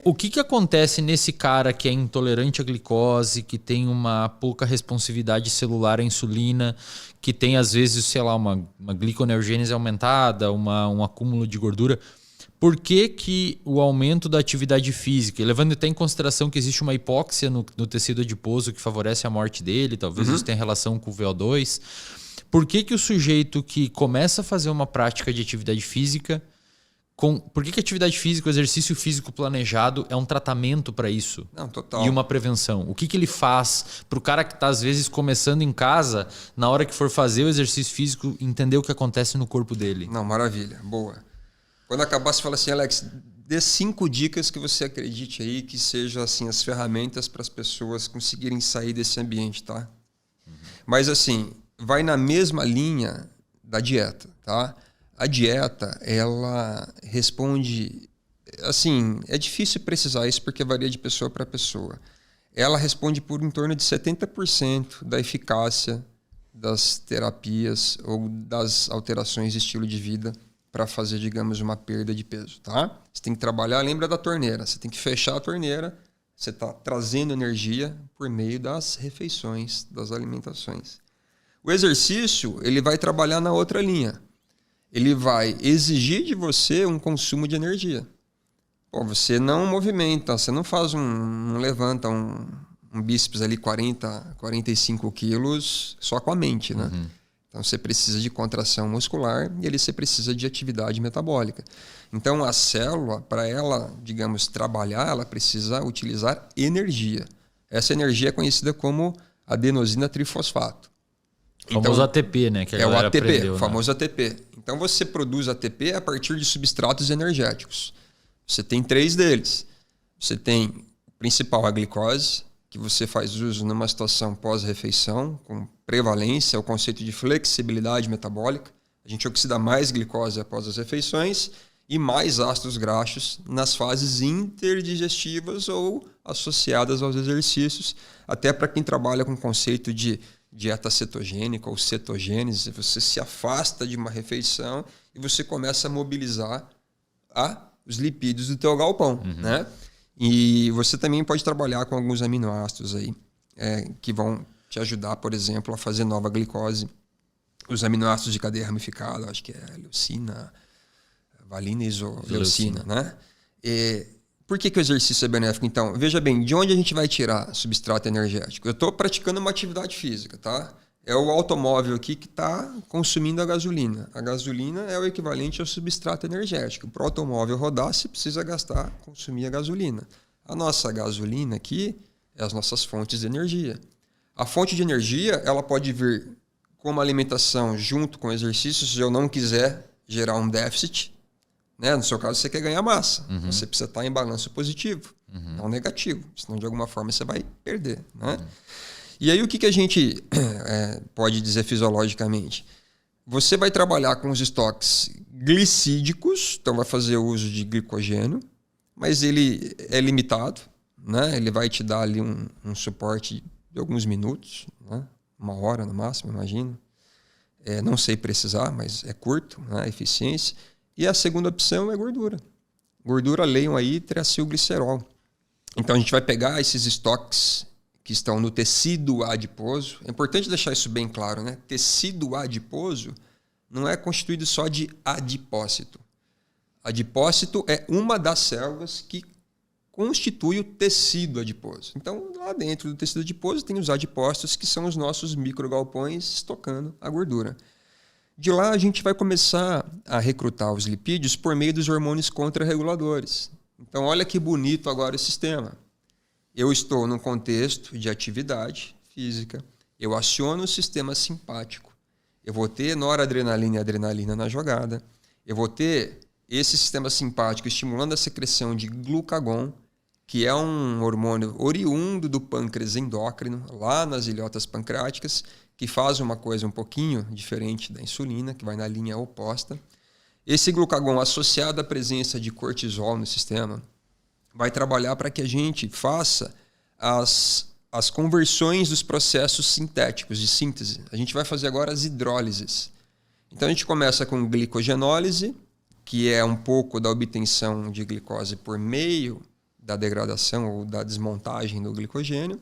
O que acontece nesse cara que é intolerante à glicose, que tem uma pouca responsividade celular à insulina, que tem às vezes, sei lá, uma gliconeogênese aumentada, um acúmulo de gordura? Por que o aumento da atividade física, levando até em consideração que existe uma hipóxia no tecido adiposo que favorece a morte dele, talvez isso tenha relação com o VO2, por que o sujeito que começa a fazer uma prática de atividade física, por que a atividade física, o exercício físico planejado é um tratamento para isso? Não, total. E uma prevenção? O que ele faz para o cara que está, às vezes, começando em casa, na hora que for fazer o exercício físico, entender o que acontece no corpo dele? Não, maravilha. Boa. Quando acabar, você fala assim, Alex, dê 5 dicas que você acredite aí que sejam assim, as ferramentas para as pessoas conseguirem sair desse ambiente, tá? Mas assim, vai na mesma linha da dieta, tá? A dieta, ela responde... Assim, é difícil precisar isso porque varia de pessoa para pessoa. Ela responde por em torno de 70% da eficácia das terapias ou das alterações de estilo de vida para fazer, digamos, uma perda de peso, tá? Você tem que trabalhar, lembra da torneira, você tem que fechar a torneira, você está trazendo energia por meio das refeições, das alimentações. O exercício, ele vai trabalhar na outra linha. Ele vai exigir de você um consumo de energia. Pô, você não movimenta, você não faz não levanta um bíceps ali 40, 45 quilos só com a mente, né? Então você precisa de contração muscular e ali você precisa de atividade metabólica. Então a célula, para ela, digamos, trabalhar, ela precisa utilizar energia. Essa energia é conhecida como adenosina trifosfato. O famoso ATP, né? Que é o ATP, aprendeu, o famoso ATP. Então você produz ATP a partir de substratos energéticos. Você tem 3 deles. Você tem o principal, a glicose, que você faz uso numa situação pós-refeição, com prevalência, o conceito de flexibilidade metabólica. A gente oxida mais glicose após as refeições e mais ácidos graxos nas fases interdigestivas ou associadas aos exercícios. Até para quem trabalha com o conceito de dieta cetogênica ou cetogênese, você se afasta de uma refeição e você começa a mobilizar os lipídios do teu galpão, né? E você também pode trabalhar com alguns aminoácidos aí, que vão te ajudar, por exemplo, a fazer nova glicose. Os aminoácidos de cadeia ramificada, acho que é leucina, valina e isoleucina, né? Por que o exercício é benéfico, então? Veja bem, de onde a gente vai tirar substrato energético? Eu estou praticando uma atividade física, tá? É o automóvel aqui que está consumindo a gasolina. A gasolina é o equivalente ao substrato energético. Para o automóvel rodar, você precisa consumir a gasolina. A nossa gasolina aqui é as nossas fontes de energia. A fonte de energia, ela pode vir com uma alimentação junto com exercício, se eu não quiser gerar um déficit. Né? No seu caso, você quer ganhar massa. Você precisa estar em balanço positivo, não negativo. Senão, de alguma forma, você vai perder. Né? E aí, o que a gente pode dizer fisiologicamente? Você vai trabalhar com os estoques glicídicos, então vai fazer uso de glicogênio, mas ele é limitado, né? Ele vai te dar ali um suporte de alguns minutos, né? 1 hora no máximo, imagino. Não sei precisar, mas é curto, né? A eficiência. E a segunda opção é gordura. Gordura, leiam aí, triacilglicerol. Então a gente vai pegar esses estoques que estão no tecido adiposo. É importante deixar isso bem claro, né? Tecido adiposo não é constituído só de adipócito. Adipócito é uma das células que constitui o tecido adiposo. Então, lá dentro do tecido adiposo tem os adipócitos, que são os nossos microgalpões estocando a gordura. De lá, a gente vai começar a recrutar os lipídios por meio dos hormônios contrarreguladores. Então, olha que bonito agora o sistema. Eu estou num contexto de atividade física, eu aciono o sistema simpático, eu vou ter noradrenalina e adrenalina na jogada, eu vou ter esse sistema simpático estimulando a secreção de glucagon, que é um hormônio oriundo do pâncreas endócrino, lá nas ilhotas pancreáticas, que faz uma coisa um pouquinho diferente da insulina, que vai na linha oposta. Esse glucagon, associado à presença de cortisol no sistema, vai trabalhar para que a gente faça as conversões dos processos sintéticos de síntese. A gente vai fazer agora as hidrólises. Então a gente começa com glicogenólise, que é um pouco da obtenção de glicose por meio da degradação ou da desmontagem do glicogênio.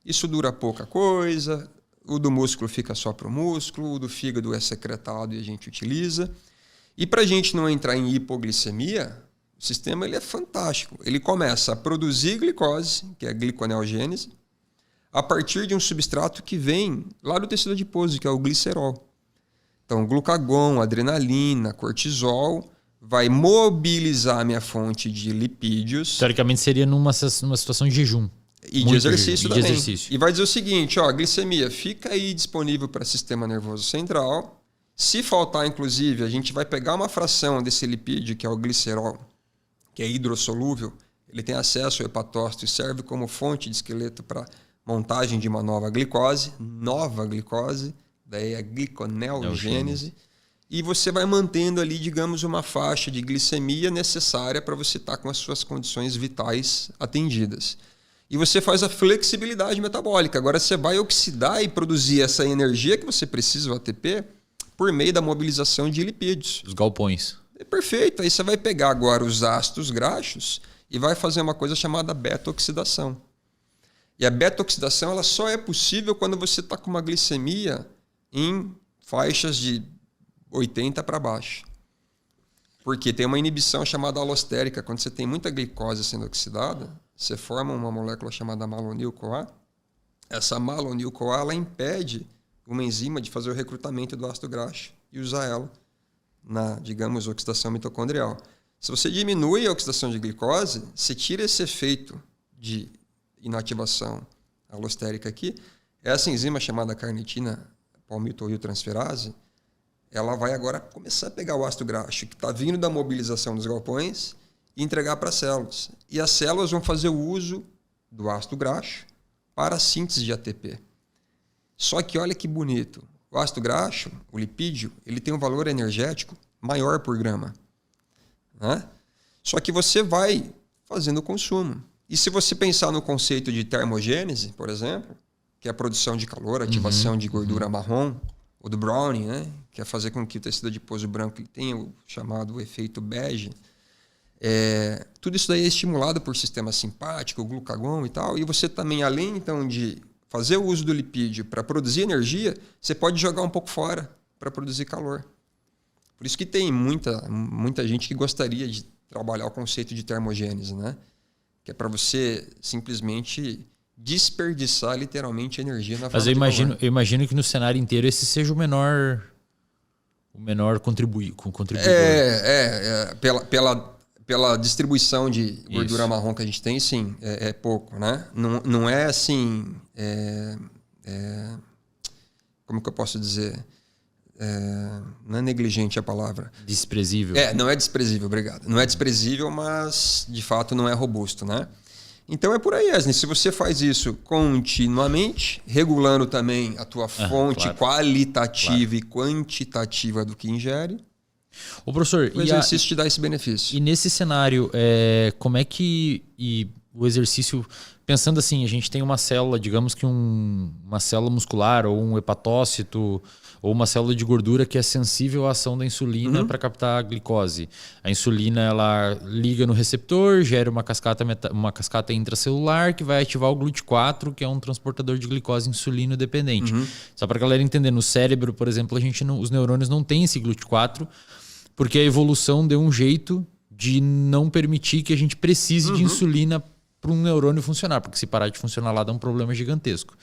Isso dura pouca coisa, o do músculo fica só para o músculo, o do fígado é secretado e a gente utiliza. E para a gente não entrar em hipoglicemia, o sistema ele é fantástico. Ele começa a produzir glicose, que é a gliconeogênese, a partir de um substrato que vem lá do tecido adiposo, que é o glicerol. Então, glucagon, adrenalina, cortisol vai mobilizar a minha fonte de lipídios. Teoricamente seria numa situação de jejum. E de exercício também. E vai dizer o seguinte, ó, glicemia fica aí disponível para o sistema nervoso central. Se faltar, inclusive, a gente vai pegar uma fração desse lipídio, que é o glicerol, que é hidrossolúvel. Ele tem acesso ao hepatócito e serve como fonte de esqueleto para montagem de uma nova glicose, daí a gliconeogênese. E você vai mantendo ali, digamos, uma faixa de glicemia necessária para você estar com as suas condições vitais atendidas. E você faz a flexibilidade metabólica. Agora você vai oxidar e produzir essa energia que você precisa, o ATP, por meio da mobilização de lipídios. Os galpões. É perfeito. Aí você vai pegar agora os ácidos graxos e vai fazer uma coisa chamada beta-oxidação. E a beta-oxidação ela só é possível quando você está com uma glicemia em faixas de 80 para baixo. Porque tem uma inibição chamada alostérica. Quando você tem muita glicose sendo oxidada, você forma uma molécula chamada malonil-CoA. Essa malonil-CoA ela impede uma enzima de fazer o recrutamento do ácido graxo e usar ela na, digamos, oxidação mitocondrial. Se você diminui a oxidação de glicose, você tira esse efeito de inativação alostérica aqui. Essa enzima chamada carnitina palmitoiltransferase, ela vai agora começar a pegar o ácido graxo que está vindo da mobilização dos galpões e entregar para as células. E as células vão fazer o uso do ácido graxo para a síntese de ATP. Só que olha que bonito. O ácido graxo, o lipídio, ele tem um valor energético maior por grama. Né? Só que você vai fazendo o consumo. E se você pensar no conceito de termogênese, por exemplo, que é a produção de calor, ativação de gordura marrom, ou do browning, né? Que é fazer com que o tecido adiposo branco tenha o chamado efeito bege. Tudo isso daí é estimulado por sistema simpático, glucagon e tal. E você também, além então de fazer o uso do lipídio para produzir energia, você pode jogar um pouco fora para produzir calor. Por isso que tem muita gente que gostaria de trabalhar o conceito de termogênese, né? Que é para você simplesmente desperdiçar literalmente energia na forma de calor. Mas eu imagino que no cenário inteiro esse seja o menor contribuidor. Pela distribuição de gordura marrom que a gente tem, sim, é pouco, né? Não é assim... como que eu posso dizer? Não é negligente a palavra. Desprezível. Não é desprezível, obrigado. Não é desprezível, mas de fato não é robusto, né? Então é por aí, Wesley. Se você faz isso continuamente, regulando também a tua fonte qualitativa e quantitativa do que ingere, ô, professor, o exercício te dá esse benefício. E nesse cenário, como é que o exercício... Pensando assim, a gente tem uma célula, digamos que uma célula muscular ou um hepatócito ou uma célula de gordura que é sensível à ação da insulina para captar a glicose. A insulina ela liga no receptor, gera uma cascata intracelular que vai ativar o GLUT4, que é um transportador de glicose insulino dependente. Só para a galera entender, no cérebro, por exemplo, os neurônios não têm esse GLUT4 porque a evolução deu um jeito de não permitir que a gente precise de insulina para um neurônio funcionar, porque se parar de funcionar lá dá um problema gigantesco.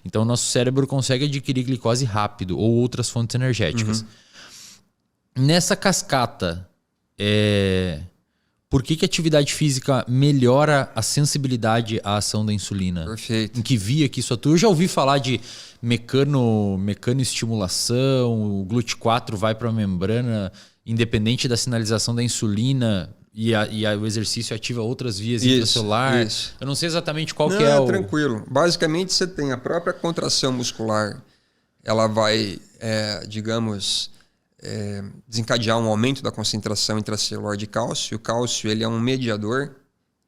Então o nosso cérebro consegue adquirir glicose rápido ou outras fontes energéticas. Nessa cascata, por que a atividade física melhora a sensibilidade à ação da insulina? Perfeito. Em que via que isso atua? Eu já ouvi falar de mecanoestimulação, o GLUT4 vai para a membrana independente da sinalização da insulina. E o exercício ativa outras vias intracelular. Eu não sei exatamente qual que é o... Tranquilo. Basicamente, você tem a própria contração muscular. Ela vai, desencadear um aumento da concentração intracelular de cálcio. O cálcio ele é um mediador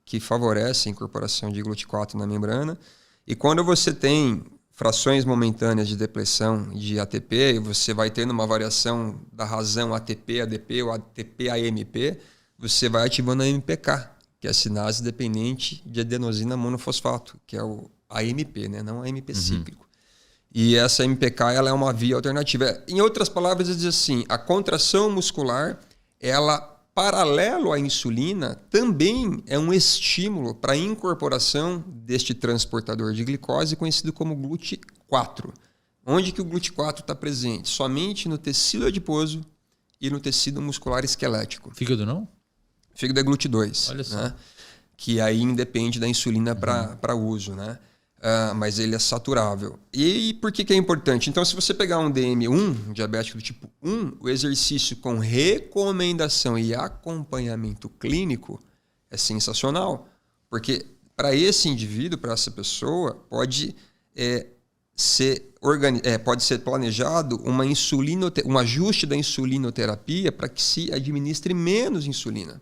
que favorece a incorporação de GLUT4 na membrana. E quando você tem frações momentâneas de depressão de ATP, você vai tendo uma variação da razão ATP-ADP ou ATP-AMP, você vai ativando a MPK, que é a sinase dependente de adenosina monofosfato, que é o AMP, né? Não AMP cíclico. E essa MPK ela é uma via alternativa. Em outras palavras, diz assim, a contração muscular, ela, paralelo à insulina, também é um estímulo para a incorporação deste transportador de glicose conhecido como GLUT4. Onde que o GLUT4 está presente? Somente no tecido adiposo e no tecido muscular esquelético. Fígado não? Fígado é GLUT2. Olha só. Né? Que aí independe da insulina para uso, né? Mas ele é saturável. E por que é importante? Então, se você pegar um DM1, um diabético do tipo 1, o exercício com recomendação e acompanhamento clínico é sensacional. Porque para esse indivíduo, para essa pessoa, pode ser planejado um ajuste da insulinoterapia para que se administre menos insulina.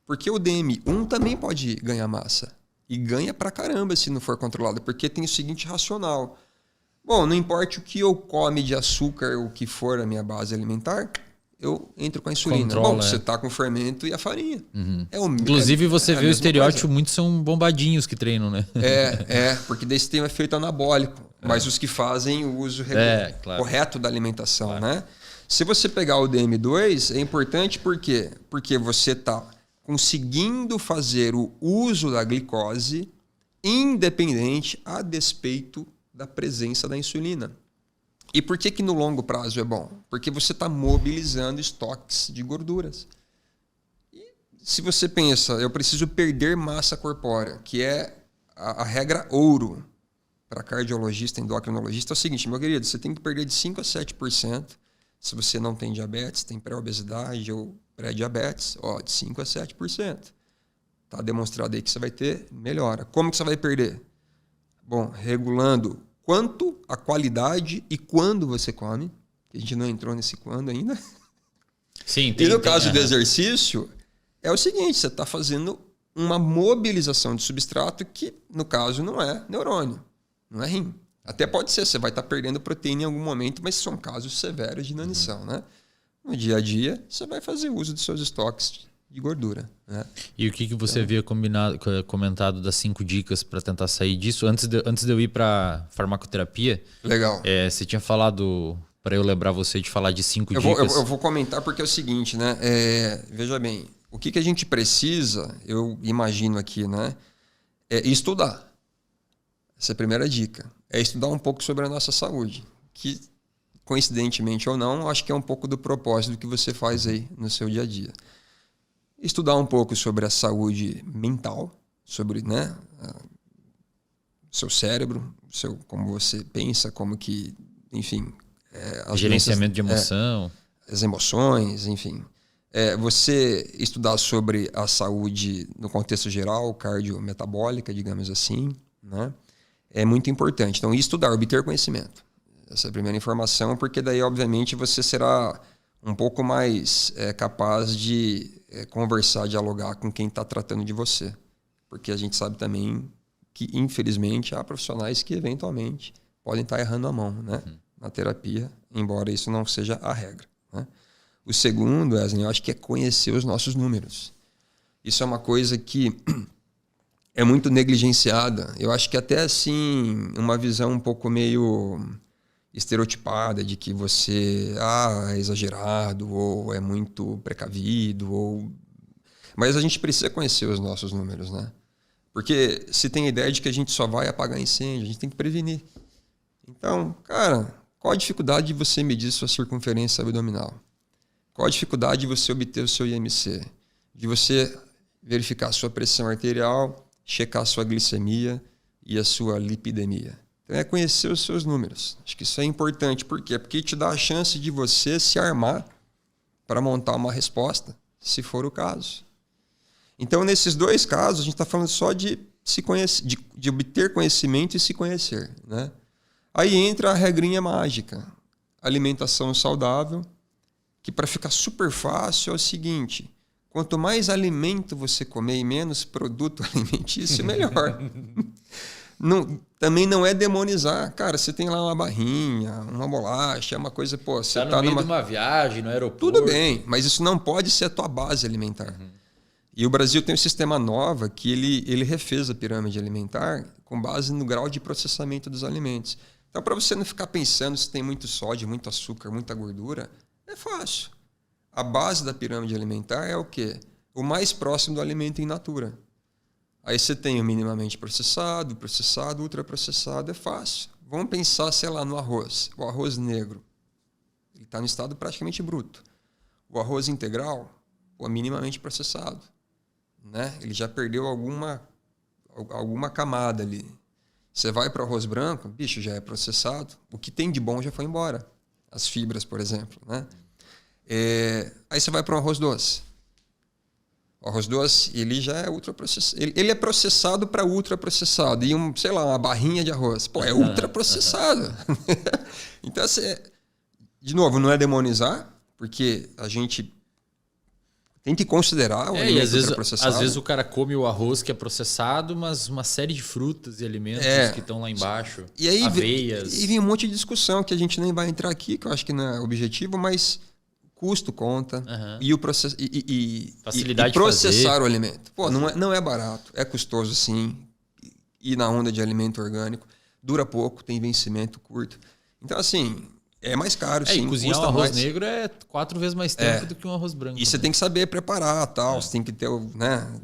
Porque o DM1 também pode ganhar massa. E ganha pra caramba se não for controlado. Porque tem o seguinte racional. Bom, não importa o que eu come de açúcar, o que for a minha base alimentar, eu entro com a insulina. Controla, bom, você tá com o fermento e a farinha. Inclusive, você vê o estereótipo, coisa. Muitos são bombadinhos que treinam, né? Porque daí você tem um efeito anabólico. Mas os que fazem o uso correto da alimentação, né? Se você pegar o DM2, é importante por quê? Porque você tá conseguindo fazer o uso da glicose independente a despeito da presença da insulina. E por que no longo prazo é bom? Porque você está mobilizando estoques de gorduras. E se você pensa, eu preciso perder massa corpórea, que é a regra ouro para cardiologista, endocrinologista, é o seguinte, meu querido, você tem que perder de 5% a 7%. Se você não tem diabetes, tem pré-obesidade ou pré-diabetes, de 5% a 7%. Está demonstrado aí que você vai ter melhora. Como que você vai perder? Bom, regulando quanto, a qualidade e quando você come. A gente não entrou nesse quando ainda. Sim, e no caso do exercício, é o seguinte, você está fazendo uma mobilização de substrato que, no caso, não é neurônio, não é rim. Até pode ser, você vai estar perdendo proteína em algum momento, mas são casos severos de inanição, né? No dia a dia, você vai fazer uso dos seus estoques de gordura. Né? E o que você havia comentado das 5 dicas para tentar sair disso? Antes de eu ir para farmacoterapia, legal. Você tinha falado, para eu lembrar você de falar de 5 dicas. Eu vou comentar porque é o seguinte, né? Veja bem, o que a gente precisa, eu imagino aqui, né? É estudar. Essa é a primeira dica. É estudar um pouco sobre a nossa saúde. Que, coincidentemente ou não, acho que é um pouco do propósito que você faz aí no seu dia a dia. Estudar um pouco sobre a saúde mental, sobre, né, seu cérebro, como você pensa, como que, enfim... gerenciamento de emoção. As emoções, enfim. Você estudar sobre a saúde no contexto geral, cardiometabólica, digamos assim, né? É muito importante. Então, estudar, obter conhecimento. Essa é a primeira informação, porque daí, obviamente, você será um pouco mais capaz de conversar, dialogar com quem está tratando de você. Porque a gente sabe também que, infelizmente, há profissionais que, eventualmente, podem estar errando a mão, né? Na terapia, embora isso não seja a regra. Né? O segundo, Wesley, eu acho que é conhecer os nossos números. Isso é uma coisa que é muito negligenciada. Eu acho que até assim, uma visão um pouco meio estereotipada de que você é exagerado ou é muito precavido. Mas a gente precisa conhecer os nossos números, né? Porque se tem a ideia de que a gente só vai apagar incêndio, a gente tem que prevenir. Então, cara, qual a dificuldade de você medir sua circunferência abdominal? Qual a dificuldade de você obter o seu IMC? De você verificar a sua pressão arterial, checar a sua glicemia e a sua lipidemia. Então é conhecer os seus números. Acho que isso é importante. Por quê? Porque te dá a chance de você se armar para montar uma resposta, se for o caso. Então, nesses 2 casos, a gente está falando só de se conhecer, de obter conhecimento e se conhecer, né? Aí entra a regrinha mágica. Alimentação saudável, que para ficar super fácil é o seguinte: quanto mais alimento você comer e menos produto alimentício, melhor. Também não é demonizar. Cara, você tem lá uma barrinha, uma bolacha, é uma coisa... você tá no meio de uma viagem, no aeroporto. Tudo bem, mas isso não pode ser a tua base alimentar. E o Brasil tem um sistema Nova que ele refez a pirâmide alimentar com base no grau de processamento dos alimentos. Então, para você não ficar pensando se tem muito sódio, muito açúcar, muita gordura, é fácil. A base da pirâmide alimentar é o quê? O mais próximo do alimento in natura. Aí você tem o minimamente processado, processado, ultraprocessado, é fácil. Vamos pensar, sei lá, no arroz. O arroz negro, ele está no estado praticamente bruto. O arroz integral, minimamente processado. Né? Ele já perdeu alguma camada ali. Você vai para o arroz branco, bicho, já é processado. O que tem de bom já foi embora. As fibras, por exemplo. Né? Aí você vai para o arroz doce. O arroz doce, ele já é ultraprocessado. Ele é processado para ultraprocessado. E sei lá, uma barrinha de arroz. Pô, é ultraprocessado. Então, de novo, não é demonizar, porque a gente tem que considerar o alimento ultraprocessado. Às vezes o cara come o arroz que é processado, mas uma série de frutas e alimentos que estão lá embaixo. E aí, aveias. E vem um monte de discussão que a gente nem vai entrar aqui, que eu acho que não é objetivo, mas custo conta. E o processo facilidade e processar de fazer. o alimento. Pô, não é barato, é custoso sim. Ir na onda de alimento orgânico dura pouco, tem vencimento curto. Então, assim, é mais caro, sim. E cozinhar um arroz negro é 4 vezes mais tempo do que um arroz branco. E você tem que saber preparar, tal. Você tem que ter,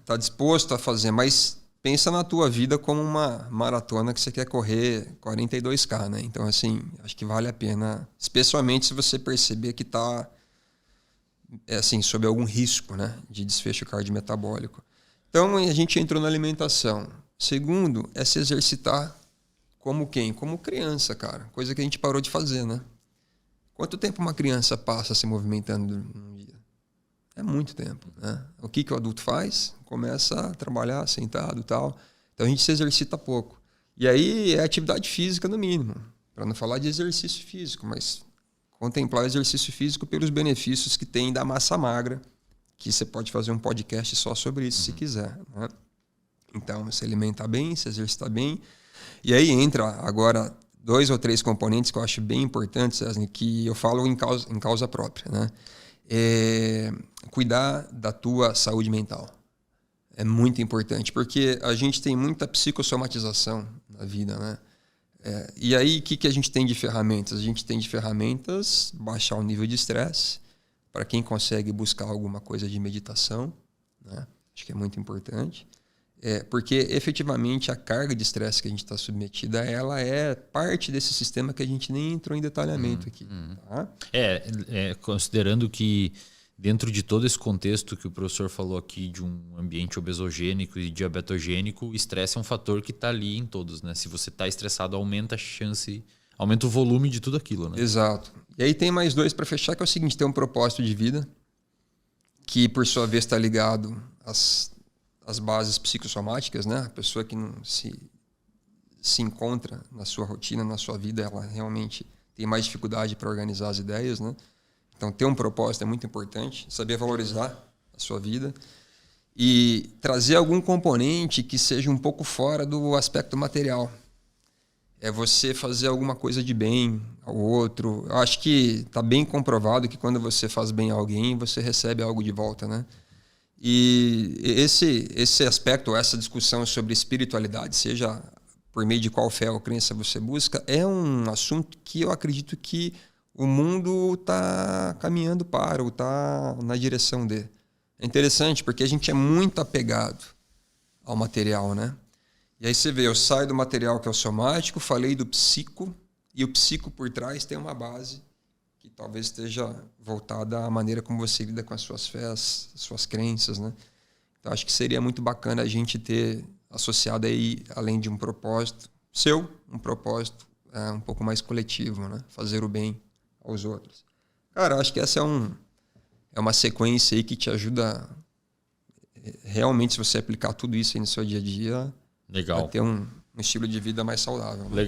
tá disposto a fazer. Mas pensa na tua vida como uma maratona que você quer correr 42K, né? Então, assim, acho que vale a pena. Especialmente se você perceber que tá, assim, sob algum risco, né? De desfecho cardiometabólico. Então, a gente entrou na alimentação. Segundo, é se exercitar como quem? Como criança, cara. Coisa que a gente parou de fazer, né? Quanto tempo uma criança passa se movimentando num dia? É muito tempo, né? O que o adulto faz? Começa a trabalhar sentado e tal. Então a gente se exercita pouco. E aí é atividade física no mínimo. Para não falar de exercício físico, mas contemplar o exercício físico pelos benefícios que tem da massa magra, que você pode fazer um podcast só sobre isso se quiser, né? Então, se alimentar bem, se exercitar bem. E aí entra agora 2 ou 3 componentes que eu acho bem importantes, César, que eu falo em causa própria, né? Cuidar da tua saúde mental. É muito importante, porque a gente tem muita psicossomatização na vida, né? E aí, o que a gente tem de ferramentas? A gente tem de ferramentas baixar o nível de estresse, para quem consegue buscar alguma coisa de meditação, né? Acho que é muito importante. Porque efetivamente a carga de estresse que a gente está submetida, ela é parte desse sistema que a gente nem entrou em detalhamento aqui. Tá? Considerando que dentro de todo esse contexto que o professor falou aqui de um ambiente obesogênico e diabetogênico, o estresse é um fator que está ali em todos, né? Se você está estressado, aumenta a chance, aumenta o volume de tudo aquilo, né? Exato. E aí tem mais 2 para fechar, que é o seguinte: tem um propósito de vida, que por sua vez está ligado às bases psicossomáticas, né? A pessoa que não se encontra na sua rotina, na sua vida, ela realmente tem mais dificuldade para organizar as ideias, né? Então, ter um propósito é muito importante, saber valorizar a sua vida e trazer algum componente que seja um pouco fora do aspecto material. É você fazer alguma coisa de bem ao outro. Eu acho que está bem comprovado que quando você faz bem a alguém, você recebe algo de volta, né? E esse aspecto, essa discussão sobre espiritualidade, seja por meio de qual fé ou crença você busca, é um assunto que eu acredito que o mundo está caminhando para, ou está na direção de. É interessante porque a gente é muito apegado ao material, né? E aí você vê, eu saio do material que é o somático, falei do psico, e o psico por trás tem uma base que talvez esteja voltada à maneira como você lida com as suas fés, as suas crenças, né? Então acho que seria muito bacana a gente ter associado aí, além de um propósito seu, um propósito um pouco mais coletivo, né? Fazer o bem aos outros. Cara, acho que essa é uma sequência aí que te ajuda realmente, se você aplicar tudo isso aí no seu dia a dia, Legal. a ter um estilo de vida mais saudável, né? Legal.